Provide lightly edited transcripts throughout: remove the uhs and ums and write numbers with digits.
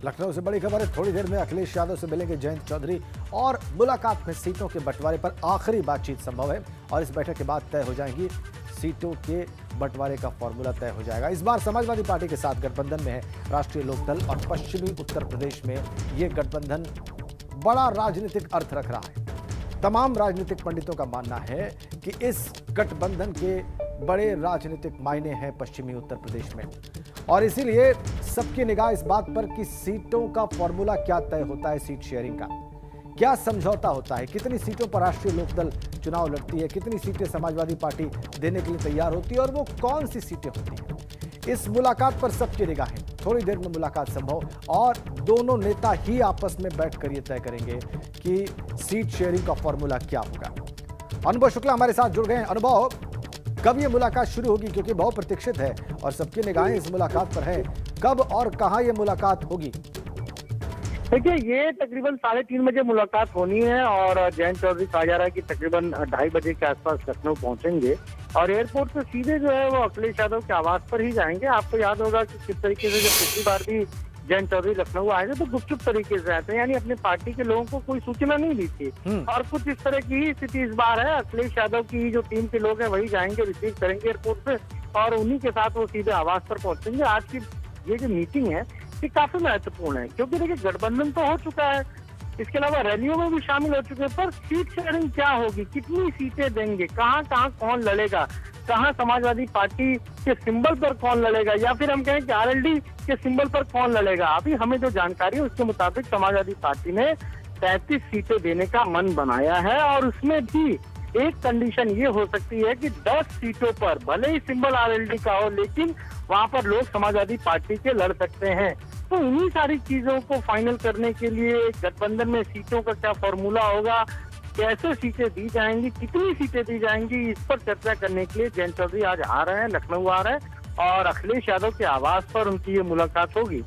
लखनऊ से बड़ी खबर है। थोड़ी देर में अखिलेश यादव से मिलेंगे जयंत चौधरी और मुलाकात में सीटों के बंटवारे पर आखिरी बातचीत संभव है और इस बैठक के बाद तय हो जाएंगी सीटों के बंटवारे का फॉर्मूला तय हो जाएगा। इस बार समाजवादी पार्टी के साथ गठबंधन में है राष्ट्रीय लोकदल और पश्चिमी उत्तर प्रदेश में ये गठबंधन बड़ा राजनीतिक अर्थ रख रहा है। तमाम राजनीतिक पंडितों का मानना है कि इस गठबंधन के बड़े राजनीतिक मायने हैं पश्चिमी उत्तर प्रदेश में और इसीलिए सबकी निगाह इस बात पर कि सीटों का फॉर्मूला क्या तय होता है, सीट शेयरिंग का क्या समझौता होता है, कितनी सीटों पर राष्ट्रीय लोकदल चुनाव लड़ती है, कितनी सीटें समाजवादी पार्टी देने के लिए तैयार होती है और वो कौन सी सीटें होती हैं। इस मुलाकात पर सबकी निगाहें। थोड़ी देर में मुलाकात संभव और दोनों नेता ही आपस में बैठकर ये तय करेंगे कि सीट शेयरिंग का फॉर्मूला क्या होगा। अनुभव शुक्ला हमारे साथ जुड़ गए हैं। अनुभव, कब ये मुलाकात शुरू होगी, क्योंकि बहुत प्रतीक्षित है और सबकी निगाहें इस मुलाकात पर है। कब और कहां ये मुलाकात होगी? देखिए, ये तकरीबन 3:30 बजे मुलाकात होनी है और जयंत चौधरी कहा जा रहा है कि तकरीबन 2:30 बजे के आसपास लखनऊ पहुंचेंगे और एयरपोर्ट से सीधे जो है वो अखिलेश यादव के आवास पर ही जाएंगे। आपको याद होगा कि किस तरीके से जब पिछली बार भी जयंत चौधरी लखनऊ आए थे तो गुपचुप तरीके से आते हैं, यानी अपनी पार्टी के लोगों को कोई सूचना नहीं दी थी और कुछ इस तरह की स्थिति इस बार है। अखिलेश यादव की जो टीम के लोग हैं वही जाएंगे, रिसीव करेंगे एयरपोर्ट से और उन्हीं के साथ वो सीधे आवास पर पहुंचेंगे। आज की ये जो मीटिंग है ये काफी महत्वपूर्ण है क्योंकि देखिए गठबंधन तो हो चुका है, इसके अलावा रैलियों में भी शामिल हो चुके हैं, पर सीट शेयरिंग क्या होगी, कितनी सीटें देंगे, कहाँ कहाँ कौन लड़ेगा, कहाँ समाजवादी पार्टी के सिंबल पर कौन लड़ेगा या फिर हम कहें कि आरएलडी के सिंबल पर कौन लड़ेगा। अभी हमें जो जानकारी है उसके मुताबिक समाजवादी पार्टी ने 33 सीटें देने का मन बनाया है और उसमें भी एक कंडीशन ये हो सकती है कि 10 सीटों पर भले ही सिंबल आरएलडी का हो लेकिन वहां पर लोग समाजवादी पार्टी के लड़ सकते हैं। तो इन्हीं सारी चीजों को फाइनल करने के लिए गठबंधन में सीटों का क्या फॉर्मूला होगा, कैसे सीटें दी जाएंगी, कितनी सीटें दी जाएंगी, इस पर चर्चा करने के लिए जयंत चौधरी आज आ रहे हैं, लखनऊ आ रहे हैं और अखिलेश यादव के आवास पर उनकी ये मुलाकात होगी।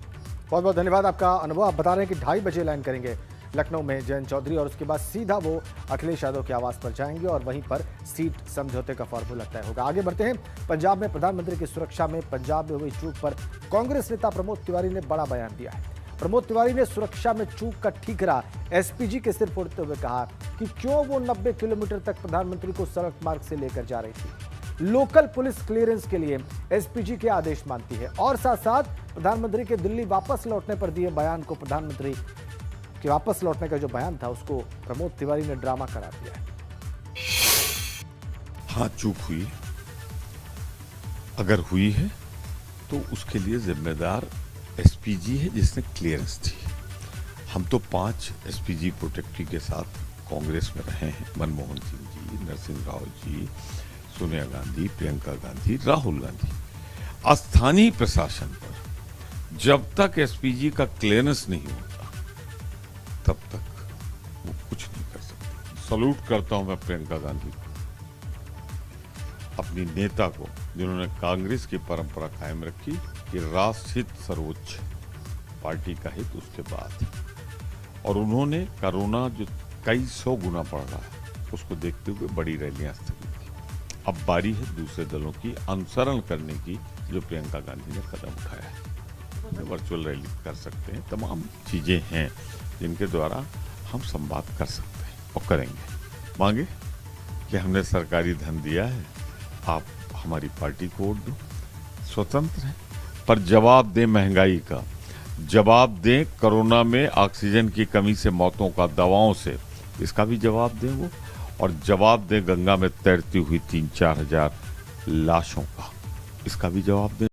बहुत बहुत धन्यवाद आपका अनुभव। आप बता रहे हैं कि 2:30 बजे लैंड करेंगे लखनऊ में जयंत चौधरी और उसके बाद सीधा वो अखिलेश यादव के आवास पर जाएंगे और वहीं पर सीट समझौते का फॉर्मूला तय होगा। आगे बढ़ते हैं। पंजाब में प्रधानमंत्री की सुरक्षा में पंजाब में हुई चूक पर कांग्रेस नेता प्रमोद तिवारी ने बड़ा बयान दिया है। प्रमोद तिवारी ने सुरक्षा में चूक का ठीकरा एसपीजी के सिर फोड़ते हुए कहा कि क्यों वो 90 किलोमीटर तक प्रधानमंत्री को सड़क मार्ग से लेकर जा रही थी। लोकल पुलिस क्लियरेंस के लिए एसपीजी के आदेश मानती है और साथ साथ प्रधानमंत्री के दिल्ली वापस लौटने पर दिए बयान को प्रधानमंत्री कि वापस लौटने का जो बयान था उसको प्रमोद तिवारी ने ड्रामा करार दिया है। हाँ, चूक हुई, अगर हुई है तो उसके लिए जिम्मेदार एसपीजी है जिसने क्लियरेंस दी। हम तो 5 एसपीजी प्रोटेक्टी के साथ कांग्रेस में रहे हैं, मनमोहन सिंह जी, नरसिंह राव जी, सोनिया गांधी, प्रियंका गांधी, राहुल गांधी। स्थानीय प्रशासन पर जब तक एसपीजी का क्लियरेंस नहीं होता तब तक वो कुछ नहीं कर सकते। सल्यूट करता हूं मैं प्रियंका गांधी को, अपनी नेता को, जिन्होंने कांग्रेस की परंपरा कायम रखी कि राष्ट्रहित सर्वोच्च, पार्टी का हित उसके बाद, और उन्होंने कोरोना जो कई 100 गुना बढ़ रहा है उसको देखते हुए बड़ी रैलियां स्थगित की। अब बारी है दूसरे दलों की अनुसरण करने की, जो प्रियंका गांधी ने कदम उठाया है। वर्चुअल रैली कर सकते हैं, तमाम चीजें हैं जिनके द्वारा हम संवाद कर सकते हैं और करेंगे। मांगे कि हमने सरकारी धन दिया है, आप हमारी पार्टी को वोट दो, स्वतंत्र है, पर जवाब दें महंगाई का, जवाब दें कोरोना में ऑक्सीजन की कमी से मौतों का, दवाओं से, इसका भी जवाब दें वो, और जवाब दें गंगा में तैरती हुई 3-4 हजार लाशों का, इसका भी जवाब दें।